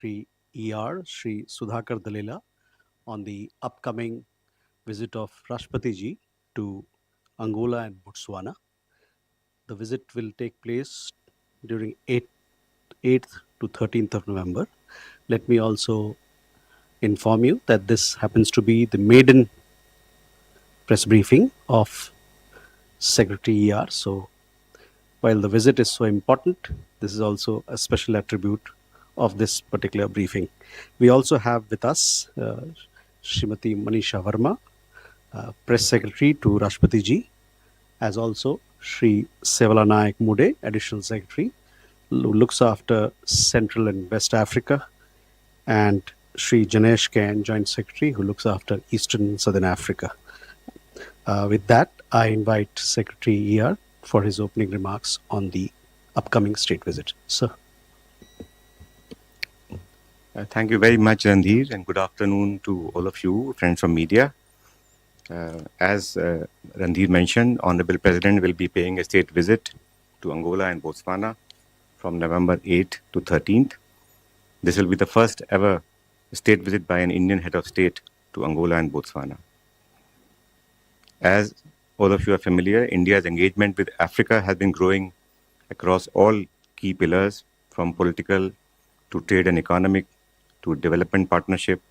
Secretary ER, Sri Sudhakar Dalila, on the upcoming visit of Rashtrapati ji to Angola and Botswana. The visit will take place during 8th to 13th of November. Let me also inform you that this happens to be the maiden press briefing of Secretary ER. So, while the visit is so important, this is also a special attribute of this particular briefing. We also have with us Srimati Manisha Verma, Press Secretary to Rashtrapati ji, as also Sri Sevala Nayak Mude, Additional Secretary, who looks after Central and West Africa, and Sri Janesh Kain, Joint Secretary, who looks after Eastern and Southern Africa. With that, I invite Secretary ER for his opening remarks on the upcoming state visit. Sir. Thank you very much, Randhir, and good afternoon to all of you, friends from media. As Randhir mentioned, Honorable President will be paying a state visit to Angola and Botswana from November 8th to 13th. This will be the first ever state visit by an Indian head of state to Angola and Botswana. As all of you are familiar, India's engagement with Africa has been growing across all key pillars, from political to trade and economic to development partnership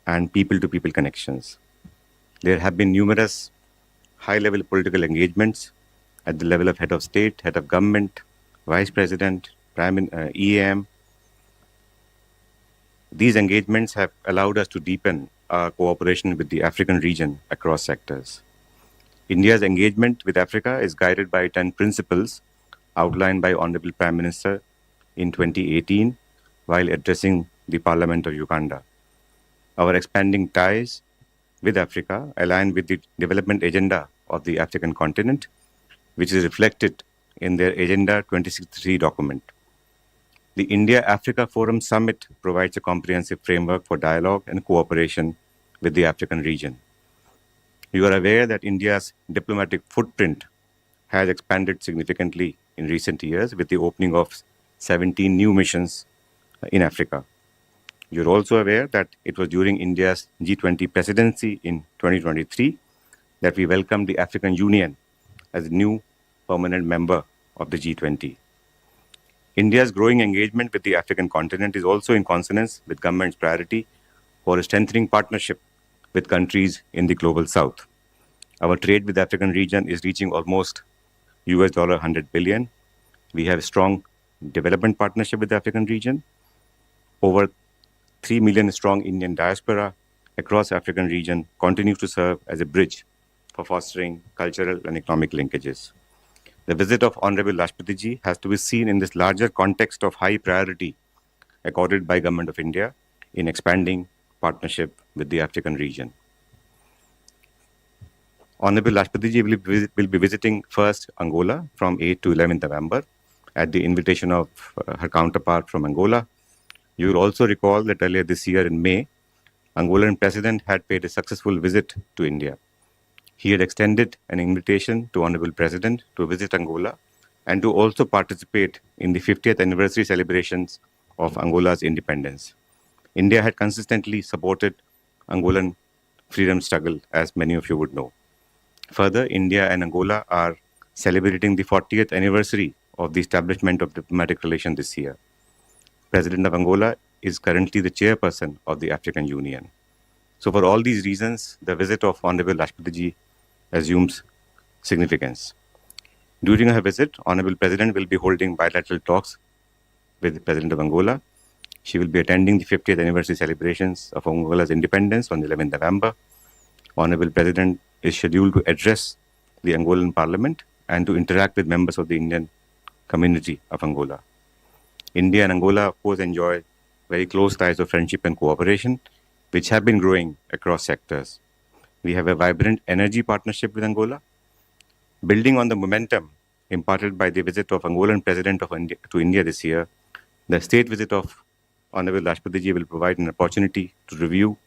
and people-to-people connections. There have been numerous high-level political engagements at the level of head of state, head of government, vice president, EAM. These engagements have allowed us to deepen our cooperation with the African region across sectors. India's engagement with Africa is guided by 10 principles outlined by Honorable Prime Minister in 2018 while addressing the Parliament of Uganda. Our expanding ties with Africa align with the development agenda of the African continent, which is reflected in their Agenda 2063 document. The India-Africa Forum Summit provides a comprehensive framework for dialogue and cooperation with the African region. You are aware that India's diplomatic footprint has expanded significantly in recent years with the opening of 17 new missions in Africa. You're also aware that it was during India's G20 presidency in 2023 that we welcomed the African Union as a new permanent member of the G20. India's growing engagement with the African continent is also in consonance with government's priority for a strengthening partnership with countries in the global south. Our trade with the African region is reaching almost $100 billion. We have a strong development partnership with the African region. Over 3 million strong Indian diaspora across African region continues to serve as a bridge for fostering cultural and economic linkages. The visit of Honorable Rashtrapati ji has to be seen in this larger context of high priority accorded by Government of India in expanding partnership with the African region. Honorable Rashtrapati ji will be visiting first Angola from 8th to 11th November at the invitation of her counterpart from Angola. You will also recall that earlier this year in May, Angolan President had paid a successful visit to India. He had extended an invitation to Honorable President to visit Angola and to also participate in the 50th anniversary celebrations of Angola's independence. India had consistently supported Angolan freedom struggle, as many of you would know. Further, India and Angola are celebrating the 40th anniversary of the establishment of diplomatic relations this year. President of Angola is currently the chairperson of the African Union. So for all these reasons, the visit of Honorable Rashtrapati ji assumes significance. During her visit, Honorable President will be holding bilateral talks with the President of Angola. She will be attending the 50th anniversary celebrations of Angola's independence on 11th November. Honorable President is scheduled to address the Angolan Parliament and to interact with members of the Indian community of Angola. India and Angola, of course, enjoy very close ties of friendship and cooperation, which have been growing across sectors. We have a vibrant energy partnership with Angola. Building on the momentum imparted by the visit of Angolan President to India this year, the state visit of Honorable Rashtrapati ji will provide an opportunity to review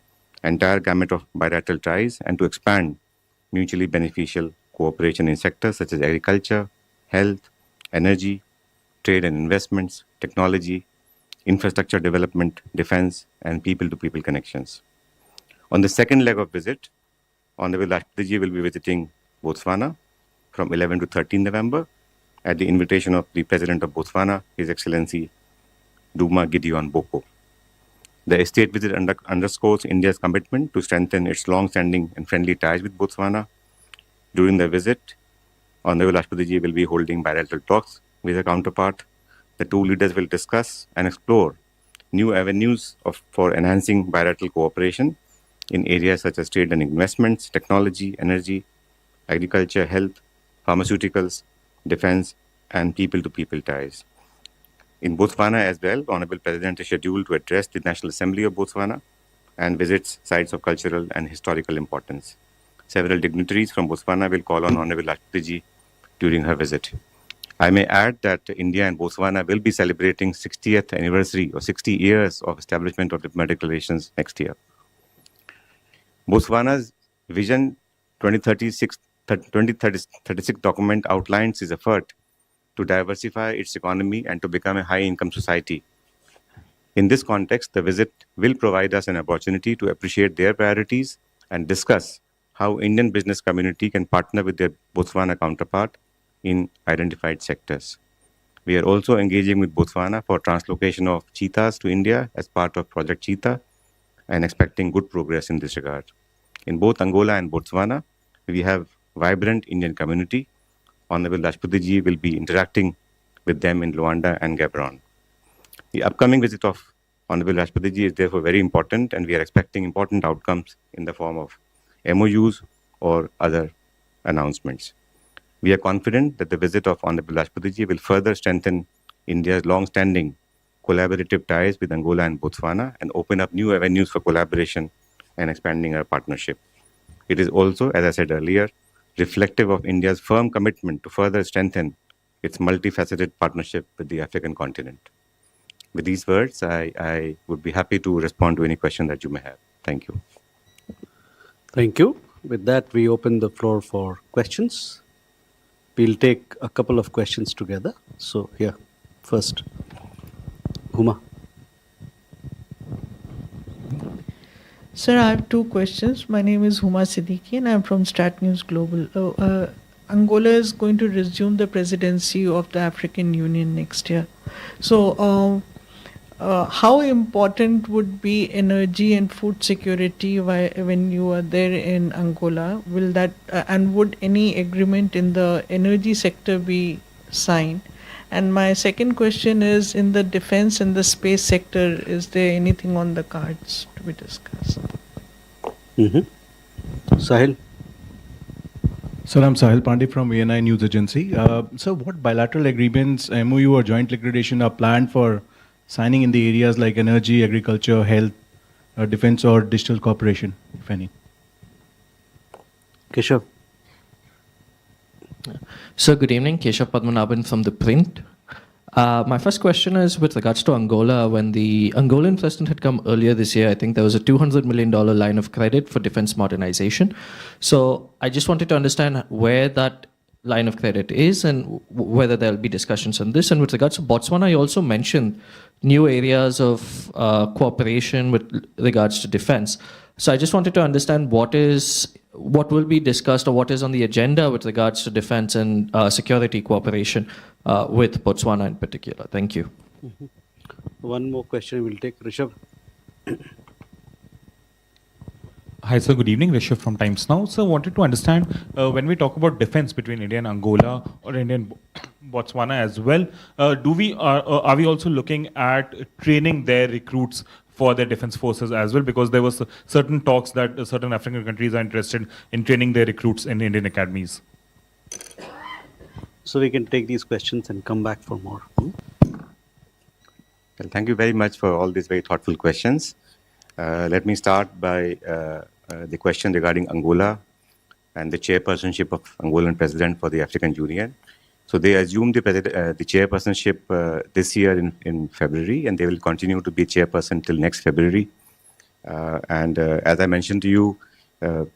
entire gamut of bilateral ties and to expand mutually beneficial cooperation in sectors such as agriculture, health, energy, trade and investments, technology, infrastructure development, defense, and people-to-people connections. On the second leg of visit, Honorable Rashtrapati will be visiting Botswana from 11 to 13 November at the invitation of the President of Botswana, His Excellency Duma Gideon Boko. The state visit underscores India's commitment to strengthen its long-standing and friendly ties with Botswana. During the visit, Honorable Rashtrapati will be holding bilateral talks with her counterpart. The two leaders will discuss and explore new avenues for enhancing bilateral cooperation in areas such as trade and investments, technology, energy, agriculture, health, pharmaceuticals, defense, and people-to-people ties. In Botswana as well, Honorable President is scheduled to address the National Assembly of Botswana and visits sites of cultural and historical importance. Several dignitaries from Botswana will call on Honorable Rashtrapati during her visit. I may add that India and Botswana will be celebrating 60th anniversary or 60 years of establishment of diplomatic relations next year. Botswana's Vision 2036 document outlines its effort to diversify its economy and to become a high-income society. In this context, the visit will provide us an opportunity to appreciate their priorities and discuss how Indian business community can partner with their Botswana counterpart in identified sectors. We are also engaging with Botswana for translocation of cheetahs to India as part of Project Cheetah and expecting good progress in this regard. In both Angola and Botswana, we have vibrant Indian community. Honorable Rashtrapati will be interacting with them in Luanda and Gabon. The upcoming visit of Honorable Rashtrapati is therefore very important, and we are expecting important outcomes in the form of MOUs or other announcements. We are confident that the visit of Honorable Rashtrapati will further strengthen India's long-standing collaborative ties with Angola and Botswana and open up new avenues for collaboration and expanding our partnership. It is also, as I said earlier, reflective of India's firm commitment to further strengthen its multifaceted partnership with the African continent. With these words, I would be happy to respond to any question that you may have. Thank you. Thank you. With that, we open the floor for questions. We'll take a couple of questions together. So here, first, Huma. Sir, I have two questions. My name is Huma Siddiqui and I'm from Stat News Global. Angola is going to resume the presidency of the African Union next year. So, how important would be energy and food security when you are there in Angola? Will that and would any agreement in the energy sector be signed? And my second question is, in the defense and the space sector, is there anything on the cards to be discussed? Sahil. Sir, I'm Sahil Pandey from ANI News Agency. So what bilateral agreements, MOU or joint liquidation are planned for signing in the areas like energy, agriculture, health, defense or digital cooperation, if any? Keshav. Sir, good evening. Keshav Padmanabhan from The Print. My first question is with regards to Angola. When the Angolan president had come earlier this year, I think there was a $200 million line of credit for defense modernization. So I just wanted to understand where that line of credit is and whether there will be discussions on this. And with regards to Botswana, you also mentioned new areas of cooperation with regards to defense. So I just wanted to understand what will be discussed or what is on the agenda with regards to defense and security cooperation with Botswana in particular. Thank you. One more question we'll take. Rishabh. Hi, sir. Good evening. Rishabh from Times Now. Sir, wanted to understand when we talk about defense between India and Angola or India and Botswana as well, are we also looking at training their recruits for their defense forces as well? Because there was certain talks that certain African countries are interested in training their recruits in Indian academies. So we can take these questions and come back for more. Well, thank you very much for all these very thoughtful questions. Let me start by the question regarding Angola and the chairpersonship of Angolan president for the African Union. So they assumed the chairpersonship this year in February, and they will continue to be chairperson till next February. As I mentioned to you,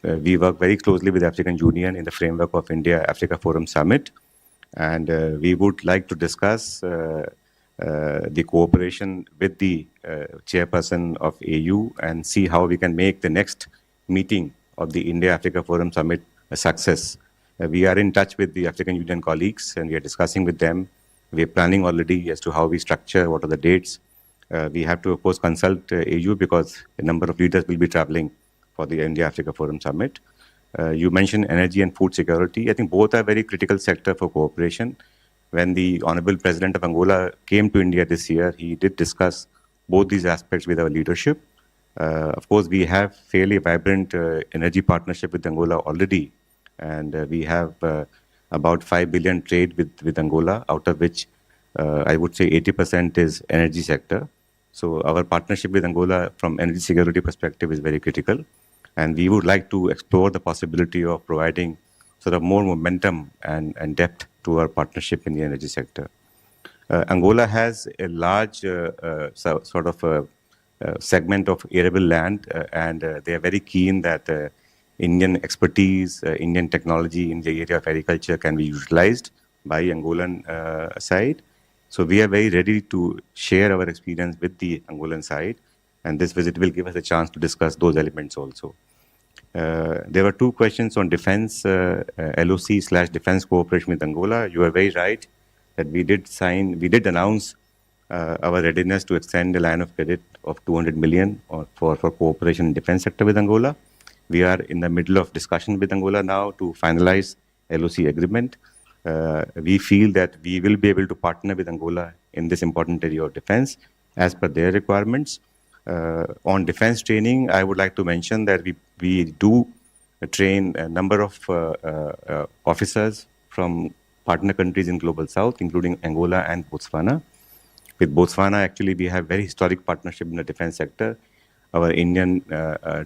we work very closely with the African Union in the framework of India-Africa Forum Summit. And we would like to discuss the cooperation with the chairperson of AU and see how we can make the next meeting of the India-Africa Forum Summit a success. We are in touch with the African Union colleagues and we are discussing with them. We are planning already as to how we structure, what are the dates. We have to, of course, consult AU because a number of leaders will be traveling for the India-Africa Forum Summit. You mentioned energy and food security. I think both are very critical sector for cooperation. When the Honorable President of Angola came to India this year, he did discuss both these aspects with our leadership. Of course, we have fairly vibrant energy partnership with Angola already, and we have about 5 billion trade with Angola, out of which I would say 80% is energy sector. So our partnership with Angola from energy security perspective is very critical. And we would like to explore the possibility of providing sort of more momentum and depth to our partnership in the energy sector. Angola has a large sort of segment of arable land, and they are very keen that Indian expertise, Indian technology in the area of agriculture can be utilized by Angolan side. So we are very ready to share our experience with the Angolan side, and this visit will give us a chance to discuss those elements also. There were two questions on defense, LOC/defense cooperation with Angola. You are very right that we did announce our readiness to extend a line of credit of 200 million for cooperation in defense sector with Angola. We are in the middle of discussion with Angola now to finalize LOC agreement. We feel that we will be able to partner with Angola in this important area of defense as per their requirements. On defense training, I would like to mention that we do train a number of officers from partner countries in Global South, including Angola and Botswana. With Botswana, actually, we have very historic partnership in the defense sector. Our Indian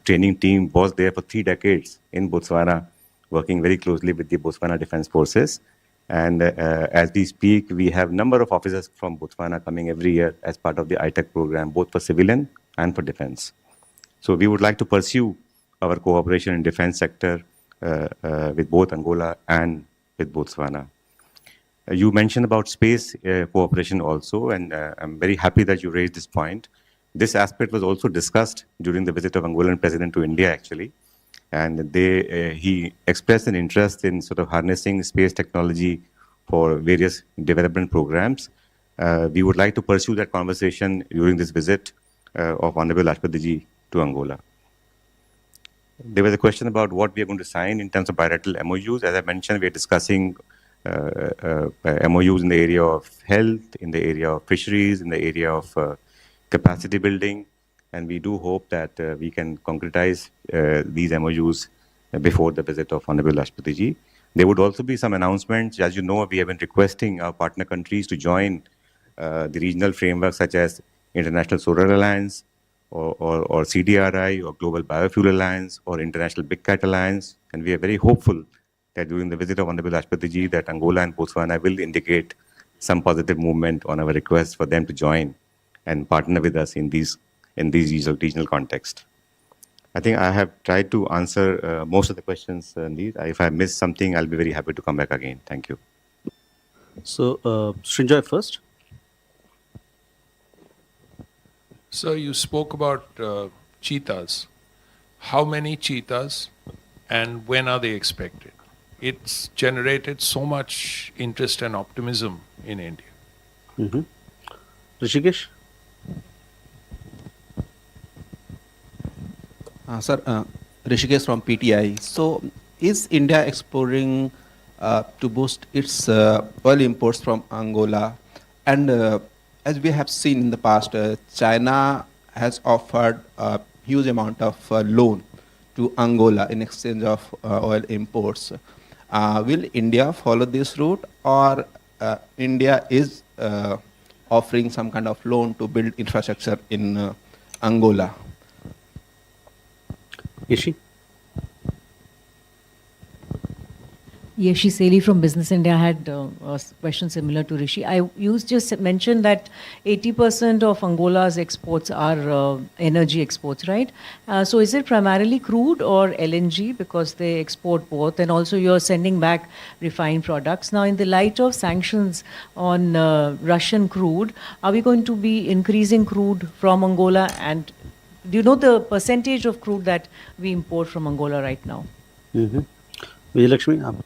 training team was there for 3 decades in Botswana, working very closely with the Botswana Defense Forces. And as we speak, we have a number of officers from Botswana coming every year as part of the ITEC program, both for civilian and for defense. So we would like to pursue our cooperation in defense sector with both Angola and with Botswana. You mentioned about space cooperation also, and I'm very happy that you raised this point. This aspect was also discussed during the visit of Angolan president to India, actually. And he expressed an interest in sort of harnessing space technology for various development programs. We would like to pursue that conversation during this visit of Honorable Rashtrapati Ji to Angola. There was a question about what we are going to sign in terms of bilateral MOUs. As I mentioned, we are discussing MOUs in the area of health, in the area of fisheries, in the area of capacity building. And we do hope that we can concretize these MOUs before the visit of Honorable Rashtrapati Ji. There would also be some announcements. As you know, we have been requesting our partner countries to join the regional frameworks such as International Solar Alliance or CDRI or Global Biofuel Alliance or International Big Cat Alliance. And we are very hopeful that during the visit of Honorable Rashtrapati Ji that Angola and Botswana will indicate some positive movement on our request for them to join and partner with us in these regional context. I think I have tried to answer most of the questions, Neil. If I missed something, I'll be very happy to come back again. Thank you. So, Srinjoy first. So you spoke about cheetahs. How many cheetahs and when are they expected? It's generated so much interest and optimism in India. Mm-hmm. Rishikesh? Sir, Rishikesh from PTI. So, is India exploring to boost its oil imports from Angola? And as we have seen in the past, China has offered a huge amount of loan to Angola in exchange of oil imports. Will India follow this route, or India is offering some kind of loan to build infrastructure in Angola? Ishi? Yeshi Seli from Business India had a question similar to Rishi. You just mentioned that 80% of Angola's exports are energy exports, right? So is it primarily crude or LNG, because they export both, and also you're sending back refined products. Now, in the light of sanctions on Russian crude, are we going to be increasing crude from Angola? And do you know the percentage of crude that we import from Angola right now? Vijayalakshmi आप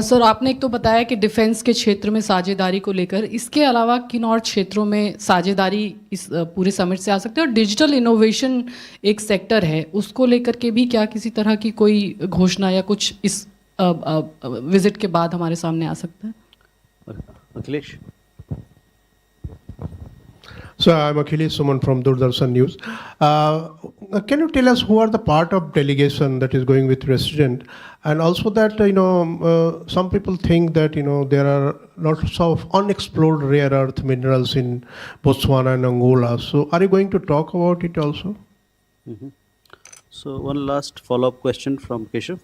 sir, आपने एक तो बताया कि defence के क्षेत्र में साझेदारी को लेकर, इसके अलावा किन और क्षेत्रों में साझेदारी इस पूरे समिट से आ सकते हैं, और डिजिटल इनोवेशन एक सेक्टर है, उसको लेकर के भी क्या किसी तरह की कोई घोषणा या कुछ इस विजिट के बाद हमारे सामने आ सकता है? Akhilesh. So I'm Achilles Suman from Doordarshan News. Can you tell us who are the part of delegation that is going with resident, and also that some people think that there are lots of unexplored rare earth minerals in Botswana and Angola. So are you going to talk about it also? So one last follow-up question from Keshav.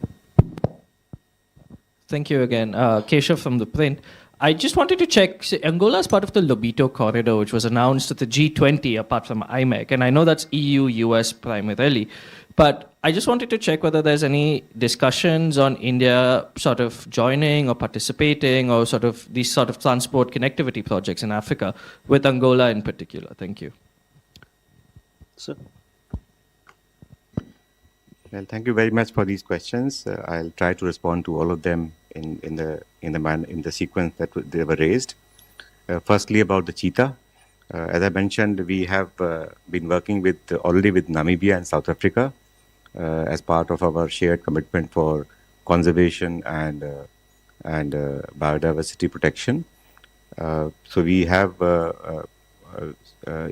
Thank you again. Keshav from The Print. I just wanted to check, Angola is part of the Lobito corridor, which was announced at the G20, apart from IMEC, and I know that's EU, US primarily, but I just wanted to check whether there's any discussions on India sort of joining or participating, or sort of these sort of transport connectivity projects in Africa, with Angola in particular. Thank you. Sir. Well, thank you very much for these questions. I'll try to respond to all of them in the sequence that they were raised. Firstly, about the cheetah. As I mentioned, we have been working already with Namibia and South Africa as part of our shared commitment for conservation and biodiversity protection. So we have,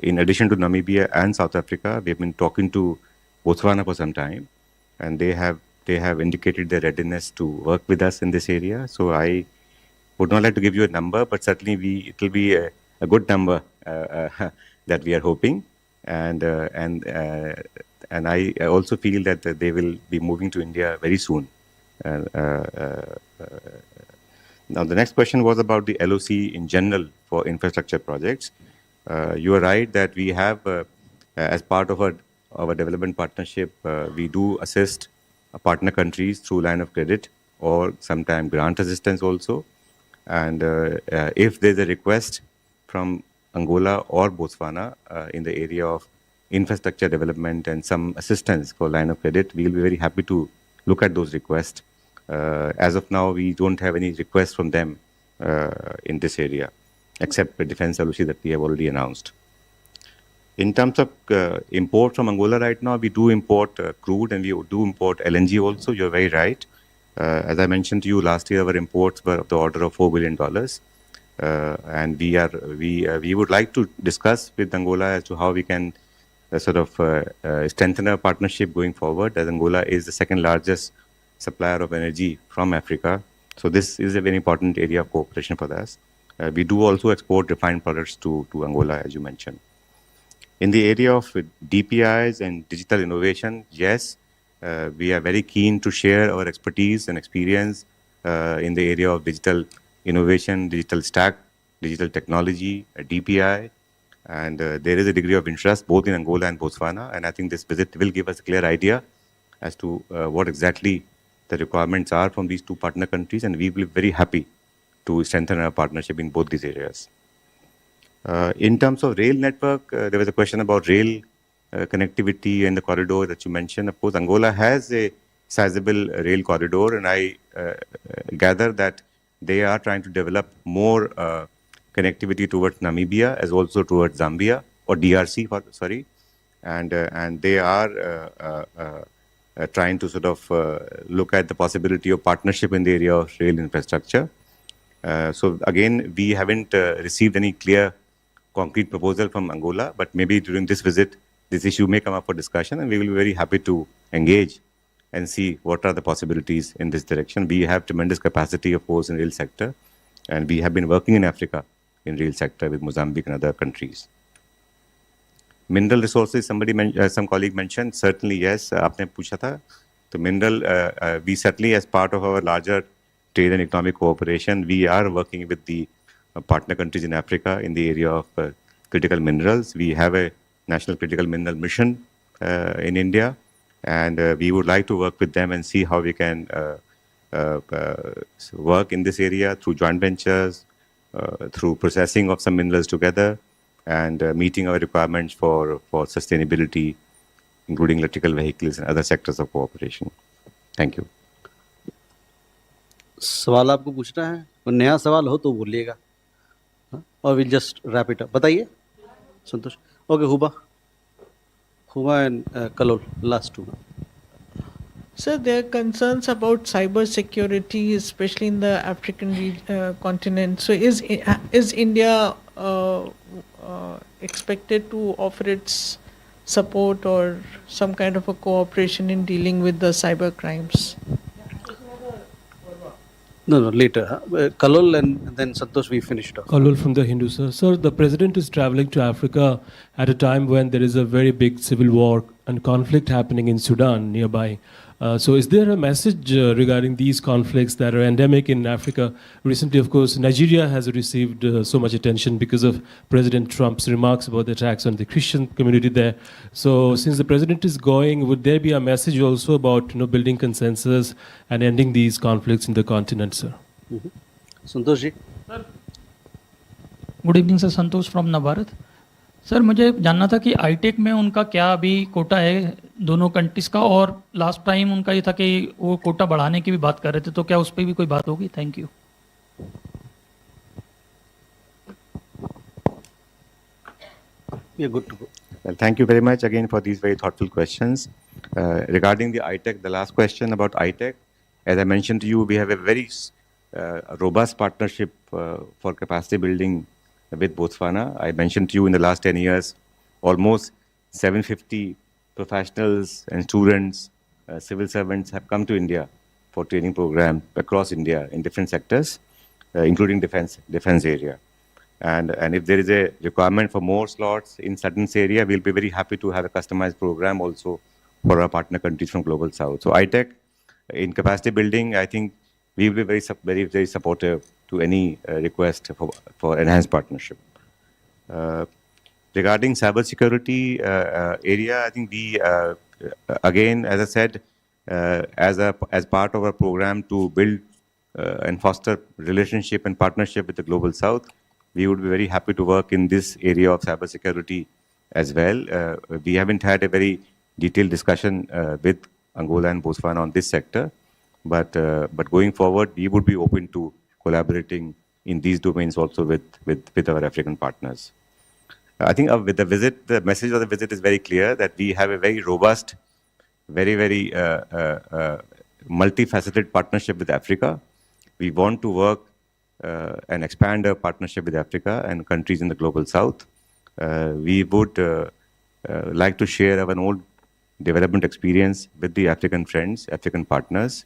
in addition to Namibia and South Africa, we have been talking to Botswana for some time, and they have indicated their readiness to work with us in this area. So I would not like to give you a number, but certainly it will be a good number that we are hoping, and I also feel that they will be moving to India very soon. Now the next question was about the LOC in general for infrastructure projects. You are right that we have, as part of our development partnership, we do assist partner countries through line of credit or sometimes grant assistance also. And if there's a request from Angola or Botswana in the area of infrastructure development and some assistance for line of credit, we'll be very happy to look at those requests. As of now, we don't have any requests from them in this area, except the defense LOC that we have already announced. In terms of import from Angola right now, we do import crude and we do import LNG also. You're very right. As I mentioned to you, last year our imports were of the order of $4 billion. And we would like to discuss with Angola as to how we can strengthen our partnership going forward, as Angola is the second largest supplier of energy from Africa. So this is a very important area of cooperation for us. We do also export refined products to Angola, as you mentioned. In the area of DPIs and digital innovation, yes, we are very keen to share our expertise and experience in the area of digital innovation, digital stack, digital technology, DPI, and there is a degree of interest both in Angola and Botswana, and I think this visit will give us a clear idea as to what exactly the requirements are from these two partner countries, and we will be very happy to strengthen our partnership in both these areas. In terms of rail network, there was a question about rail connectivity and the corridor that you mentioned. Of course, Angola has a sizable rail corridor, and I gather that they are trying to develop more connectivity towards Namibia as also towards Zambia or DRC, and they are trying to look at the possibility of partnership in the area of rail infrastructure. So again, we haven't received any clear concrete proposal from Angola, but maybe during this visit, this issue may come up for discussion, and we will be very happy to engage and see what are the possibilities in this direction. We have tremendous capacity, of course, in rail sector, and we have been working in Africa in rail sector with Mozambique and other countries. Mineral resources, some colleague mentioned, certainly yes, आपने पूछा था, The mineral, we certainly, as part of our larger trade and economic cooperation, we are working with the partner countries in Africa in the area of critical minerals. We have a national critical mineral mission in India, and we would like to work with them and see how we can work in this area through joint ventures, through processing of some minerals together, and meeting our requirements for sustainability, including electrical vehicles and other sectors of cooperation. Thank you. सवाल आपको पूछना है, कोई नया सवाल हो तो बोलिएगा, और will just wrap it up. बताइए संतोष. ओके, हुबा and Kalol, last two. Sir, there are concerns about cyber security, especially in the African continent. So, is India expected to offer its support or some kind of a cooperation in dealing with the cyber crimes? No, later. Kalol and then Santosh, we finished off. Kalul from the Hindu, sir. Sir, the president is traveling to Africa at a time when there is a very big civil war and conflict happening in Sudan nearby. So is there a message regarding these conflicts that are endemic in Africa? Recently, of course, Nigeria has received so much attention because of President Trump's remarks about the attacks on the Christian community there. So since the president is going, would there be a message also about building consensus and ending these conflicts in the continent, sir? Santosh ji. Good evening sir, Santosh from Navbharat. Sir, मुझे जानना था कि आईटेक में उनका क्या अभी कोटा है दोनों कंट्रीज़ का, और लास्ट टाइम उनका ये था कि वो कोटा बढ़ाने की भी बात कर रहे थे, तो क्या उस पर भी कोई बात होगी? Thank you. We are good to go. Well, thank you very much again for these very thoughtful questions. Regarding the ITEC, the last question about ITEC, as I mentioned to you, we have a very robust partnership for capacity building with Botswana. I mentioned to you in the last 10 years, almost 750 professionals and students, civil servants have come to India for training program across India in different sectors, including defense area. And if there is a requirement for more slots in certain area, we'll be very happy to have a customized program also for our partner countries from Global South. So ITEC, in capacity building, I think we will be very supportive to any request for enhanced partnership. Regarding cybersecurity area, I think we, again, as I said, as part of our program to build and foster relationship and partnership with the Global South, we would be very happy to work in this area of cybersecurity as well. We haven't had a very detailed discussion with Angola and Botswana on this sector, but going forward, we would be open to collaborating in these domains also with our African partners. I think with the visit, the message of the visit is very clear that we have a very robust, very multifaceted partnership with Africa. We want to work and expand our partnership with Africa and countries in the Global South. We would like to share our own development experience with the African friends, African partners,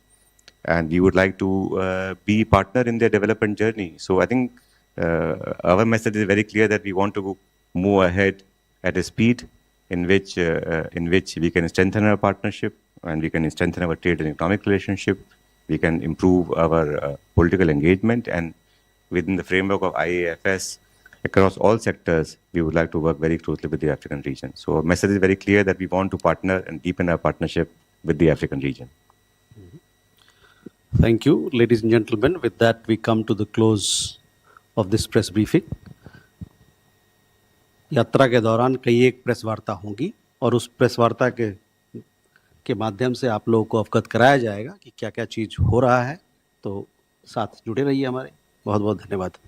and we would like to be partner in their development journey. So I think our message is very clear that we want to move ahead at a speed in which we can strengthen our partnership and we can strengthen our trade and economic relationship. We can improve our political engagement, and within the framework of IAFS, across all sectors, we would like to work very closely with the African region. So our message is very clear that we want to partner and deepen our partnership with the African region. Thank you, ladies and gentlemen. With that, we come to the close of this press briefing. यात्रा के दौरान कई एक press वार्ता होंगी और उस press वार्ता के माध्यम से आप लोगों को अवगत कराया जाएगा कि क्या क्या चीज़ हो रहा है. तो साथ जुड़े रहिए हमारे. बहुत बहुत धन्यवाद.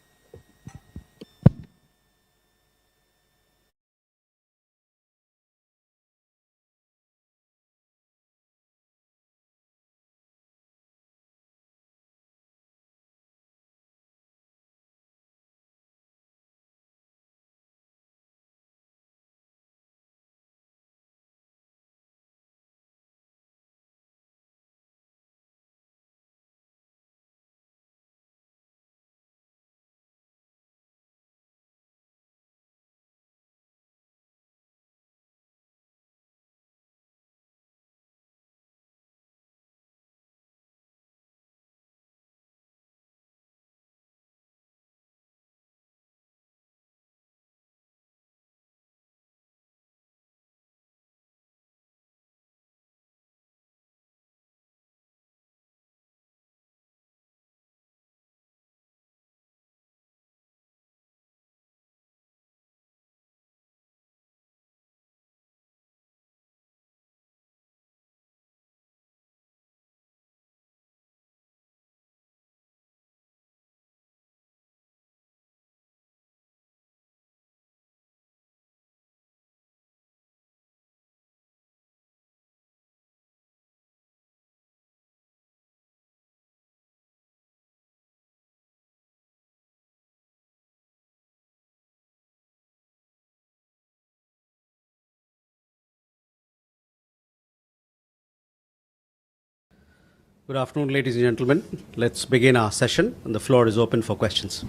Good afternoon, ladies and gentlemen. Let's begin our session, and the floor is open for questions.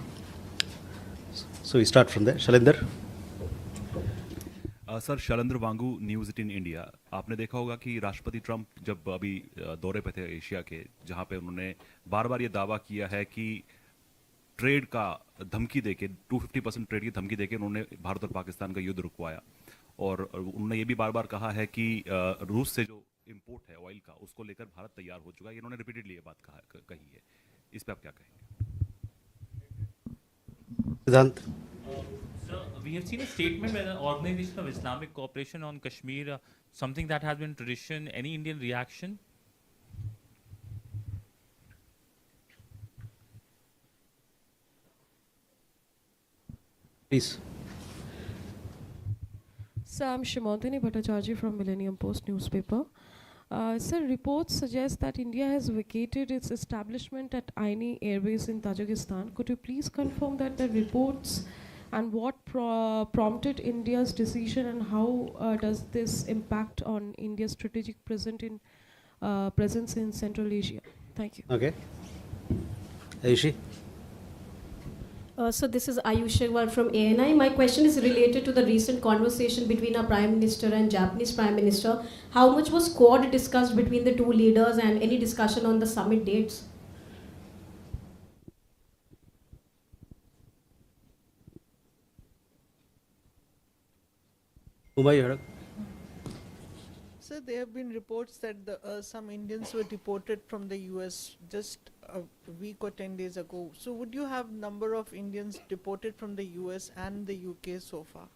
So we start from there. Shalinder. Sir Shailendra Wangoo news 18 India. आपने देखा होगा कि राष्ट्रपति ट्रंप जब अभी दौरे पे थे एशिया के, जहां पे उन्होंने बार बार ये दावा किया है कि ट्रेड का धमकी देके 250% ट्रेड की धमकी देके उन्होंने भारत और पाकिस्तान का युद्ध रुकवाया, और उन्होंने ये भी बार बार कहा है कि रूस से जो इम्पोर्ट है ऑयल का, उसको लेकर भारत तैयार हो चुका है। इन्होंने रिपीटेडली ये बात कही है। इस पे आप क्या कहेंगे? Siddhant. We have seen a statement by the Organization of Islamic Cooperation on Kashmir, something that has been tradition. Any Indian reaction? Please. Sir, I'm Shimantini Bhattacharjee from Millennium Post newspaper. Sir, reports suggest that India has vacated its establishment at Aini Airbase in Tajikistan. Could you please confirm that the reports and what prompted India's decision, and how does this impact on India's strategic presence in Central Asia? Thank you. Okay. Ayushi. So this is Ayush Agarwal from ANI. My question is related to the recent conversation between our Prime Minister and Japanese Prime Minister. How much was Quad discussed between the two leaders, and any discussion on the summit dates? Sir, there have been reports that some Indians were deported from the US just a week or 10 days ago. So would you have number of Indians deported from the US and the UK so far?